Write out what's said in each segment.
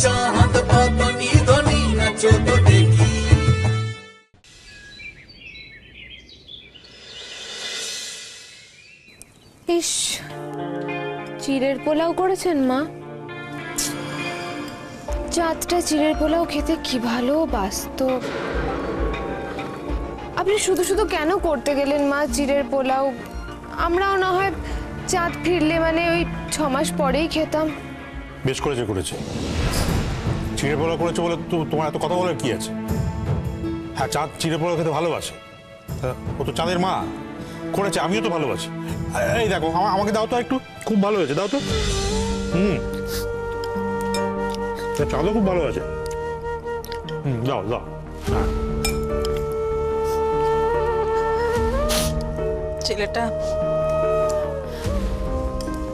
চাঁদ বদনি ধনি নাচো তো দেখি। ইস, চিড়ের পোলাও করেছেন মা? চাঁদটা চিড়ের পোলাও খেতে কি ভালো বাসতো। আপনি শুধু শুধু কেন করতে গেলেন মা চিড়ের পোলাও? আমরাও না হয় চাঁদ ফিরলে মানে ওই 6 মাস পরেই খেতাম। বেশ করেছে চিড়ে পোলাও করেছে বলে তোমার এত কথা বলার কি আছে? হ্যাঁ, চাঁদ চিড়ে পোলাও খেতে ভালোবাসে, ও তো চাঁদের মা করেছে, আমিও তো ভালোবাসি। এই দেখো, আমাকে দাও তো একটু, খুব ভালো হয়েছে, দাও তো। চাঁদও খুব ভালো আছে। দাও দাও। হ্যাঁ,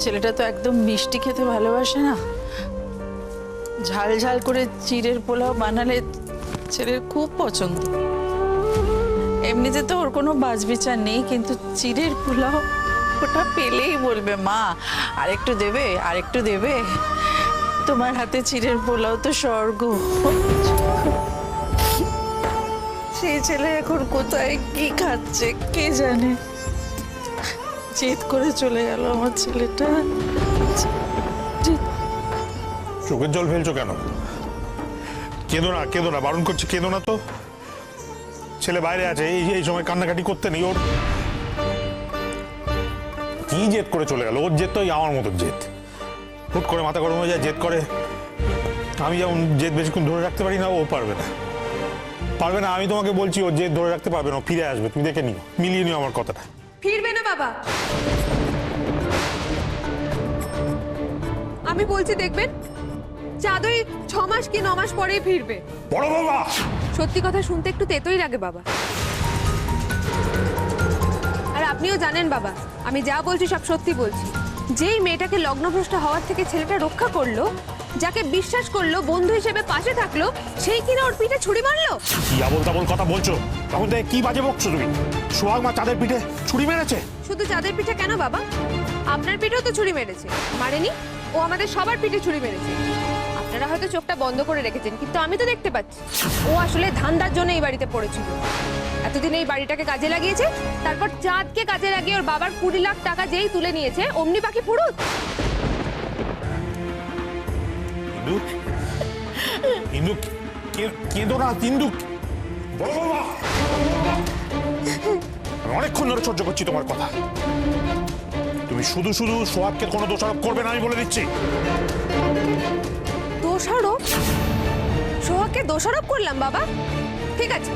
ছেলেটা তো একদম মিষ্টি খেতে ভালোবাসে না। ঝাল ঝাল করে চিড়ের পোলাও বানালে ছেলের খুব পছন্দ। এমনিতে তো ওর কোনো বাছবিচার নেই, কিন্তু চিড়ের পোলাও ওটা পেলেই বলবে মা আরেকটু দেবে, আরেকটু দেবে। তোমার হাতে চিড়ের পোলাও তো স্বর্গ। সেই ছেলে এখন কোথায় কি খাচ্ছে কে জানে। জেদ করে চলে গেল আমার ছেলেটা। চোখের জল ফেলছো কেন? কেঁদো না, বারণ করছি, কেঁদো না তো। ছেলে বাইরে আছে, এই সময় কান্নাকাটি করতে নেই। ওর কি জেদ করে চলে গেল? ওর জেদ তো আমার মতো জেদ, হুট করে মাথা গরম হয়ে যায়, জেদ করে। আমি যেমন জেদ বেশিক্ষণ ধরে রাখতে পারি না, ও পারবে না। আমি তোমাকে বলছি, ও জেদ ধরে রাখতে পারবে না, ও ফিরে আসবে। তুমি দেখে নিও, মিলিয়ে নিও আমার কথাটা। ফিরবে না বাবা, আমি বলছি দেখবেন চাঁদ ওই 6 মাস কি 9 মাস পরেই ফিরবে। বড় বাবা, সত্যি কথা শুনতে একটু তেতোই লাগে বাবা। আর আপনিও জানেন বাবা, আমি যা বলছি সব সত্যি বলছি। যেই মেয়েটাকে লগ্নভ্রষ্ট হওয়ার থেকে ছেলেটা রক্ষা করলো, যাকে বিশ্বাস করলো, বন্ধু হিসেবে পাশে থাকলো, সেই কিনা ওর পিঠে ছুরি মারলো। কি আবোল তাবোল কথা বলছো? তখন থেকে কি বাজে বকছো তুমি? সোহাগ মা চাঁদের পিঠে ছুরি মেরেছে? শুধু চাঁদের পিঠে কেন বাবা, আপনার পিঠেও তো ছুরি মেরেছে। মারেনি? ও আমাদের সবার পিঠে ছুরি মেরেছে। আপনারা হয়তো চোখটা বন্ধ করে রেখেছেন, কিন্তু আমি তো দেখতে পাচ্ছি ও আসলে ধান্দার জন্য এই বাড়িতে পড়েছিল। এতদিন এই বাড়িটাকে কাজে লাগিয়েছে, তারপর চাঁদকে কাজে লাগিয়ে ওর বাবার 20 লাখ টাকা যেই তুলে নিয়েছে, অমনি পাখি ফুরুত। ইন্দু, কেঁদো না ইন্দু। বড় বাবা, আমি অনেকক্ষণ ধরে সহ্য করছি তোমার কথা। তুমি শুধু সোহাগকে কোনো দোষারোপ করবে না, আমি বলে দিচ্ছি। দোষারোপ? সোহাগকে দোষারোপ করলাম বাবা? ঠিক আছে,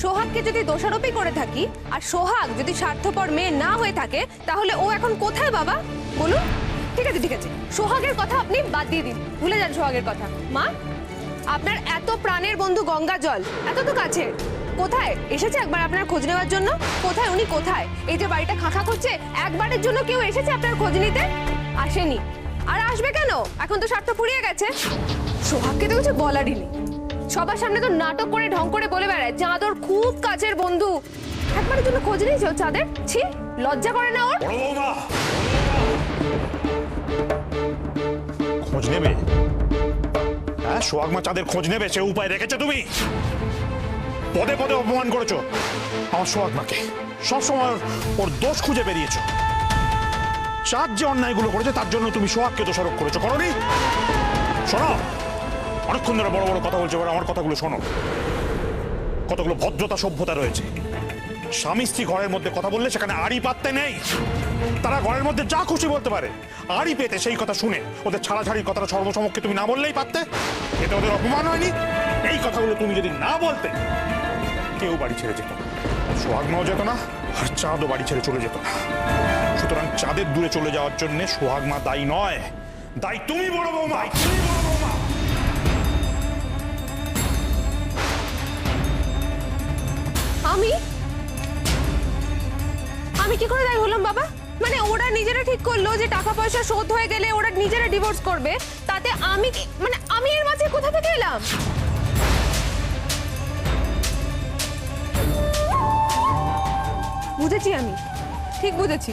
সোহাগকে যদি দোষারোপই করে থাকি, আর সোহাগ যদি স্বার্থপর মেয়ে না হয়ে থাকে, তাহলে ও এখন কোথায় বাবা বলুন? ঠিক আছে, সোহাগের কথা আপনি বাদ দিয়ে দিন, ভুলে যান সোহাগের কথা। মা, আপনার এত প্রাণের বন্ধু গঙ্গা জল এত তো কাছে, কোথায় এসেছে একবার আপনার খোঁজ নেওয়ার জন্য? কোথায় উনি, কোথায়? এই যে বাড়িটা খাঁখা করছে, একবারের জন্য কেউ এসেছে আপনার খোঁজ নিতে? আসেনি, আর আসবে কেন? এখন তো স্বার্থ ফুরিয়ে গেছে। সোহাগকে তো কিছু বলারই নেই, সবার সামনে তো নাটক করে ঢং করে বলে বেড়ায় চাঁদ ওর খুব কাছের বন্ধু। একবারের জন্য খোঁজ নিয়েছে ও চাঁদের? ছি, লজ্জা করে না ওর? খোঁজ নেবে? হ্যাঁ, সোহাগ মা চাঁদের খোঁজ নেবে সে উপায় রেখেছো তুমি? পদে পদে অপমান করেছো আমার সোহাগ মাকে, সবসময় ওর দোষ খুঁজে বেরিয়েছো। চাঁদ যে অন্যায়গুলো করেছে তার জন্য তুমি সোহাগকে দোষারোপ করেছো, করোনি? শোনো, অনেকক্ষণ ধরে বড় বড় কথা বলছো, আমার কথাগুলো শোনো। কতগুলো ভদ্রতা সভ্যতা রয়েছে। স্বামী স্ত্রী ঘরের মধ্যে কথা বললে সেখানে আড়ি পাততে নেই। তারা ঘরের মধ্যে যা খুশি বলতে পারে, আড়ি পেতে সেই কথা শুনে ওদের ছাড়াছাড়ির কথাটা সর্বসমক্ষে তুমি না বললেই পারতে। এতে ওদের অপমান হয়নি? এই কথাগুলো তুমি যদি না বলতে, কেউ বাড়ি ছেড়ে যেত না, সোহাগ মাও যেত না, আর চাঁদও বাড়ি ছেড়ে চলে যেত না। সুতরাং চাঁদের দূরে চলে যাওয়ার জন্য সোহাগ মা দায়ী নয়, দায়ী তুমি বড় বৌমা। আমি কি করে দায়ী হলাম বাবা? মানে ওরা নিজেরা ঠিক করলো যে টাকা পয়সা শোধ হয়ে গেলে ওরা নিজেরা ডিভোর্স করবে, তাতে আমি মানে আমি এর মাঝে কোথা থেকে এলাম? বুঝেছি, আমি ঠিক বুঝেছি।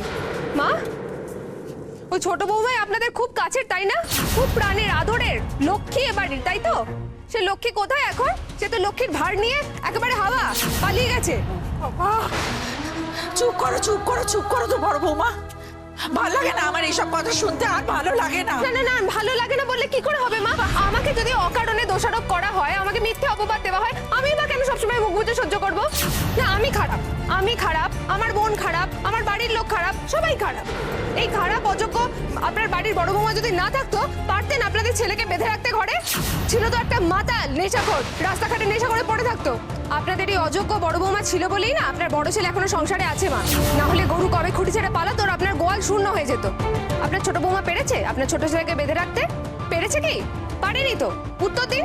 মা, ওই ছোট বৌমাই আপনাদের খুব কাছের তাই না? খুব প্রাণের আদরের লক্ষ্মী এ বাড়ির, তাই তো? সে লক্ষ্মী কোথায় এখন? সে তো লক্ষ্মীর ভার নিয়ে একেবারে হাওয়া পালিয়ে গেছে। চুপ করো চুপ করো চুপ করো তো বড় বৌমা। ভালো লাগে না আমার এইসব কথা শুনতে, আর ভালো লাগে না। না না না, ভালো লাগে না বললে কি করে হবে মা? আমাকে যদি অকারণে দোষারোপ করা হয়, আমাকে মিথ্যে অপবাদ দেওয়া হয়, আমি বা কেন সবসময় মুখ বুজে সহ্য করব? না, আমি খারাপ, আমি খারাপ, আমার বোন খারাপ, আমার বাড়ির লোক খারাপ, সবাই খারাপ। এই খারাপ অযোগ্য আপনার বাড়ির বড় বৌমা যদি না থাকতো, পারতেন আপনাদের ছেলেকে বেঁধে রাখতে ঘরে? ছিল তো একটা মাতাল নেশাখোর, রাস্তাঘাটে নেশা করে পড়ে থাকতো। আপনাদের এই অযোগ্য বড় বৌমা ছিল বলেই না আপনার বড় ছেলে এখনো সংসারে আছে মা। না হলে গরু কবে খুঁটি ছেড়ে পালাতো আর আপনার গোয়াল শূন্য হয়ে যেত। আপনার ছোট বৌমা পেরেছে আপনার ছোট ছেলেকে বেঁধে রাখতে? পেরেছে কি? পারেনি তো। উত্তর দিন।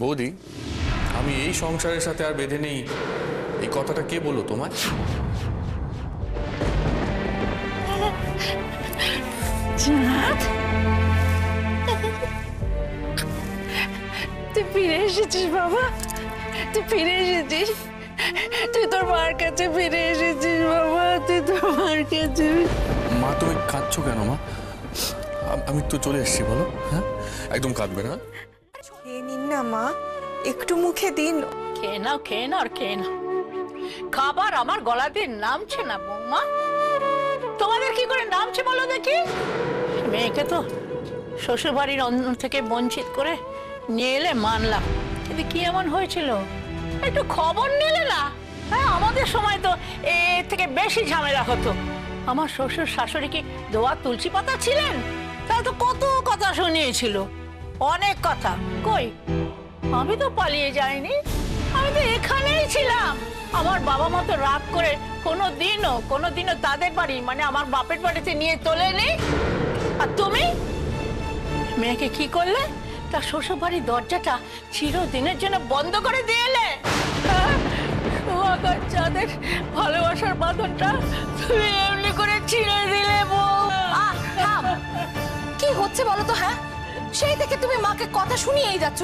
বৌদি, আমি এই সংসারের সাথে আর বেঁধে নেই, এই কথাটা কে বললো তোমায়? তুই ফিরে এসেছিস বাবা, তুই ফিরে এসেছিস, তুই তোর মার কাছে ফিরে এসেছিস বাবা, তুই তোর মার কাছে। মা তুমি কাঁদছো কেন মা? আমি তো চলে এসেছি, বলো। হ্যাঁ, একদম কাঁদবে না। খেয়ে নিন না মা, একটু মুখে দিন। খেয়ে নাও খেয়ে নাও আর খেয়ে নাও। খাবার আমার গলা দিয়ে নামছে না বৌমা। তোমাদের কি করে নামছে বলো দেখি? মেয়েকে তো শ্বশুর বাড়ির অন্য থেকে বঞ্চিত করে নিয়ে এলে মানলাম, কিন্তু কি এমন হয়েছিল একটু খবর নিলে না? হ্যাঁ, আমাদের সময় তো এর থেকে বেশি ঝামেলা হতো। আমার শ্বশুর শাশুড়ি কি দোয়া তুলসী পাতা ছিলেন? তারা তো কত কথা শুনিয়েছিল, অনেক কথা। কই, আমি তো পালিয়ে যাইনি, আমি তো এখানেই ছিলাম। আমার বাবা মা তো রাগ করে কোনোদিনও তাদের বাড়ি মানে আমার বাপের বাড়িতে নিয়ে তোলেনি। আর তুমি মেয়েকে কি করলে? তার শ্বশুর বাড়ির দরজাটা চিরদিনের জন্য বন্ধ করে দিয়ে এলে। সোহাগ আর চাঁদের ভালোবাসার বাঁধনটা তুমি এমনি করে ছিঁড়ে দিলে বউ। কি হচ্ছে বলো তো? হ্যাঁ, সেই থেকে তুমি মাকে কথা শুনিয়েই যাচ্ছ।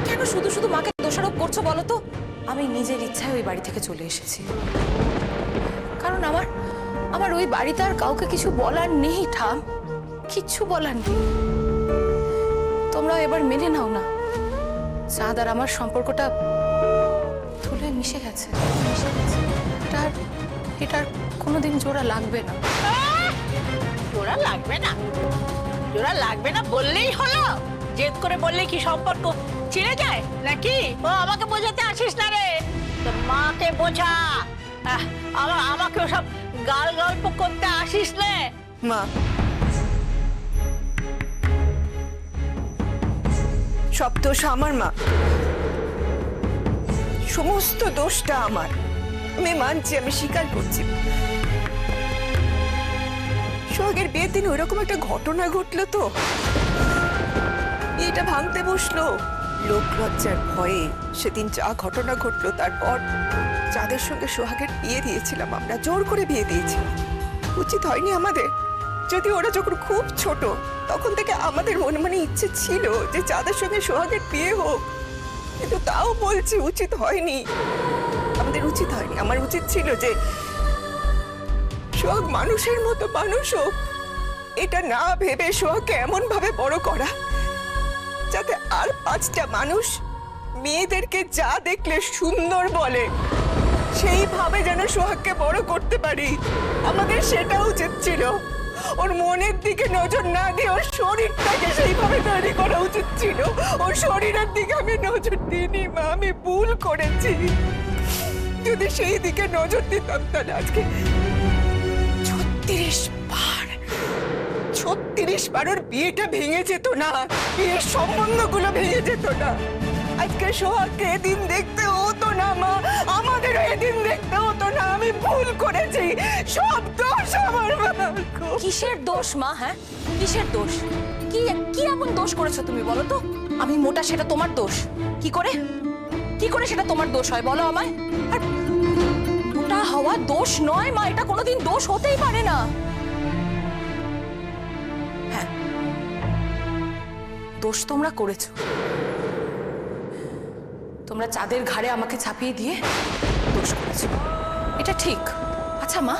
কেন শুধু শুধু মাকে দোষারোপ করছো বলো তো? আমি নিজের ইচ্ছায় ওই বাড়ি থেকে চলে এসেছি, কারণ আমার ওই বাড়িতে আর কাউকে কিছু বলার নেই ঠাম, কিচ্ছু বলার নেই। তোমরা এবার মেনে নাও না, চাঁদ আর আমার সম্পর্কটা ধুলোয় মিশে গেছে। এটার কোনোদিন জোড়া লাগবে না। জোড়া লাগবে না বললেই হলো? জেদ করে বললে কি সম্পর্ক ছিঁড়ে যায় নাকি? ও আমাকে বোঝাতে আসিস না রে, তোর মাকে বোঝা। আমাকে ওসব গাল গল্প করতে আসিস না। মা, সব দোষ আমার মা, সমস্ত দোষটা আমার। আমি মানছি, আমি স্বীকার করছি। সোহাগের বিয়ের দিন ওইরকম একটা ঘটনা ঘটলো তো, এটা ভাঙতে বসলো লোক লজ্জার ভয়ে। সেদিন যা ঘটনা ঘটলো, তারপর যাদের সঙ্গে সোহাগের বিয়ে দিয়েছিলাম আমরা, জোর করে বিয়ে দিয়েছিলাম। উচিত হয়নি আমাদের? যদি ওরা যখন খুব ছোট তখন থেকে আমাদের মনে মনে ইচ্ছে ছিল যে যাদের সঙ্গে সোহাগের বিয়ে হোক, কিন্তু তাও বলছি উচিত হয়নি, আমাদের উচিত হয়নি। আমার উচিত ছিল যে সোহাগ মানুষের মতো মানুষ হোক, এটা না ভেবে সোহাগকে এমন ভাবে বড় করা যাতে আর 5টা মানুষ মেয়েদেরকে যা দেখলে সুন্দর বলে সেইভাবে যেন সোহাগকে বড় করতে পারি। আমাদের সেটা উচিত ছিল। ওর মনের দিকে নজর না দিয়ে ওর শরীরটাকে সেইভাবে তৈরি করা উচিত ছিল। ওর শরীরের দিকে আমি নজর দিইনি মা, আমি ভুল করেছি। যদি সেই দিকে নজর দিতাম তাহলে আজকে 36 বার ওর বিয়েটা ভেঙে যেত না, বিয়ের সম্বন্ধগুলো ভেঙে যেত না। আজকে সোহাগকে এদিন দেখতে হতো না মা, আমাদেরও এদিন দেখতে হতো না। আমি ভুল করেছি, সব দোষ আমার মা। কিসের দোষ মা? হ্যাঁ, কিসের দোষ? কি কি এমন দোষ করেছো তুমি বলো তো? আমি মোটা সেটা তোমার দোষ? কি করে সেটা তোমার দোষ হয় বলো আমায়? আর মোটা হওয়া দোষ নয় মা, এটা কোনোদিন দোষ হতেই পারে না। হ্যাঁ, দোষ তোমরা করেছো। তোমরা চাঁদের ঘাড়ে আমাকে চাপিয়ে দিয়ে দোষ করেছো, এটা ঠিক। আচ্ছা মা,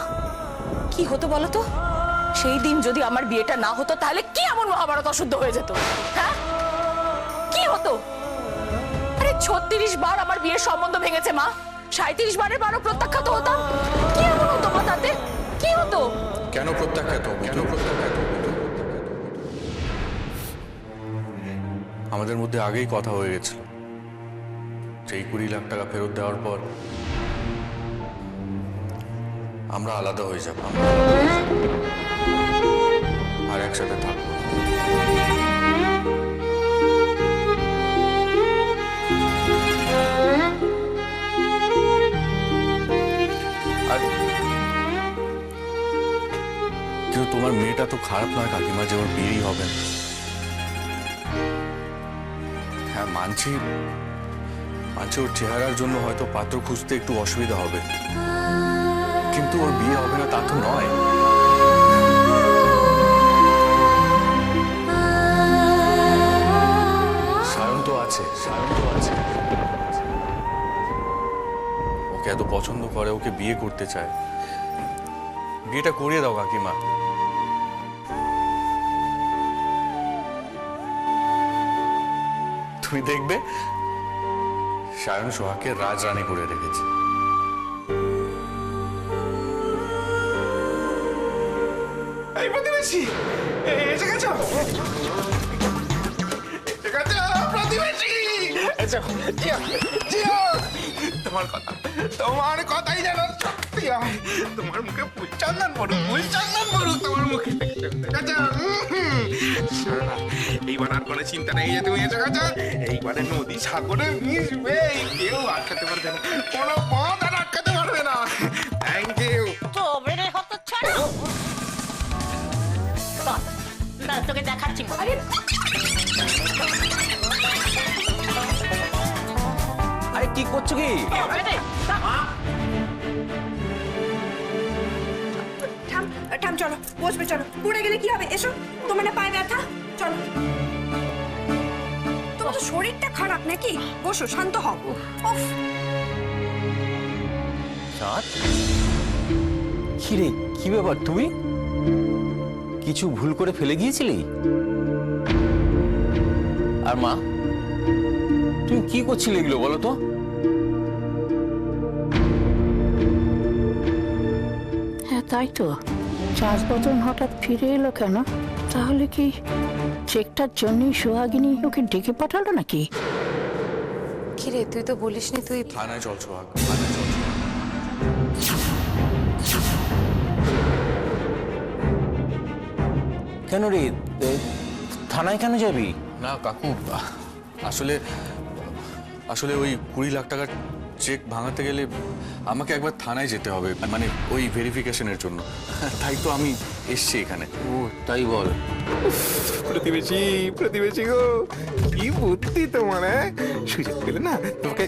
কি হতো বলো তো সেই দিন যদি আমার বিয়েটা না হতো, তাহলে কি এমন মহাভারত অশুদ্ধ হয়ে যেত? হ্যাঁ, কি হতো? আরে 36 বার আমার বিয়ের সম্বন্ধ ভেঙেছে মা, 37 বারের বারও প্রত্যাখ্যাত হতাম। কি এমন হতো মা তাতে? কি হতো? কেন প্রত্যাখ্যাত হবো? আমাদের মধ্যে আগেই কথা হয়ে গেছিল সেই 20 লাখ টাকা ফেরত দেওয়ার পর আমরা আলাদা হয়ে যাব, আর একসাথে থাকবো। আর কিন্তু তোমার মেয়েটা তো খারাপ নয় কাকিমা, যে ওর বিয়েই হবে না। হ্যাঁ মানছি, ওর চেহারার জন্য হয়তো পাত্র খুঁজতে একটু অসুবিধা হবে, কিন্তু ওর বিয়ে হবে না তা তো নয়। সায়ন তো আছে। ওকে এত পছন্দ করে, ওকে বিয়ে করতে চায়। বিয়েটা করিয়ে দাও কাকিমা। তুমি দেখবে সায়ন সোহাগকে রাজরানী করে রেখেছে। এই প্রতিবেশী, এসে গেছো? প্রতিবেশী, তোমার কথাই যেন সত্যি হয়। তোমার মুখে ফুলচন্দন পড়ুক, তোমার মুখে। এইবার আর কোনো চিন্তা নেই যে তুমি এসে গেছো। এইবারে নদী সাগরে মিশবে, কেউ আটকাতে পারবে না, কোনো পথ আর আটকাতে পারবে না। Thank you. তো বেড়ে হতো ছাড়ো। না তোকে দেখাচ্ছি। আরে কি করছো কি? থাম, চলো বসবে, চলো। পড়ে গেলে কি হবে? এসো, তোমার না পায়ে ব্যথা, চলো। তোমার তো শরীরটা খারাপ নাকি? বসো, শান্ত হও। উফ, চাঁদ, কি রে, কি ব্যাপার? তুই কিছু ভুল করে ফেলে গিয়েছিলি? আর মা, তুমি কি করছিলে এগুলো বলো তো? হ্যাঁ তাই তো, চাষ বদন হঠাৎ ফিরে এলো কেন? তাহলে কি চেকটার জন্যই সোহাগিনী ওকে ডেকে পাঠালো নাকি? কিরে, তুই তো বলিসনি তুই। থানায় চল সোহাগ, থানায় চল। কেন রে, থানায় কেন যাবি? না কাকু, আসলে ওই 20 লাখ টাকার চেক ভাঙাতে গেলে আমাকে একবার থানায় যেতে হবে, মানে ওই ভেরিফিকেশনের জন্য। তাই তো আমি এসছি এখানে। ও তাই বল। প্রতিবেশী গো, কি বুদ্ধি তোমার! সুযোগ পেলে না তোমাকে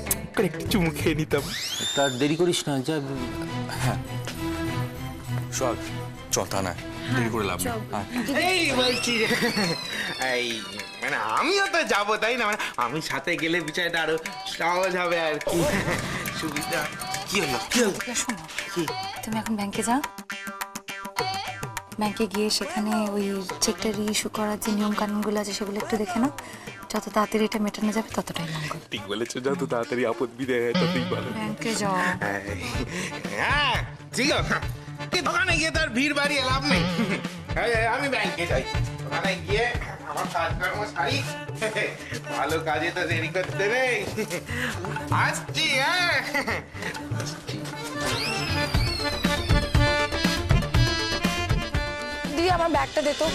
একটু চুমু খেয়ে নিতাম। তার দেরি করিস না, যা। সোহাগ চল থানায়, দেরি করে লাভ নেই। হ্যাঁ। এই বলছি, এই মানে আমিও তো যাবো, তাই না? মানে আমি সাথে গেলে বিষয়টা আরো সহজ হবে আর কি, সুবিধা। কি হলো? শোনো, তুমি এখন ব্যাংকে যাও। ব্যাংকে গিয়ে সেখানে ওই চেকটা ইস্যু করার যে নিয়ম কানুনগুলো আছে সেগুলো একটু দেখে নাও। যত তাড়াতাড়ি এটা মেটানো যাবে ততটাই মঙ্গল। ঠিক বলেছো, যত তাড়াতাড়ি আপদ বিদায় হয় ততই ভালো। ব্যাংকে যাও। হ্যাঁ ঠিক আছে, দোকানে গিয়ে তার ভিড় বাড়িয়ে লাভ নেই। আমি ব্যাংকে যাই, ওখানে গিয়ে আমার কাজকর্ম সারি। ভালো কাজে তো দেরি করতে নেই। আসছি। হ্যাঁ দিদি, আমার ব্যাগটা দে তো।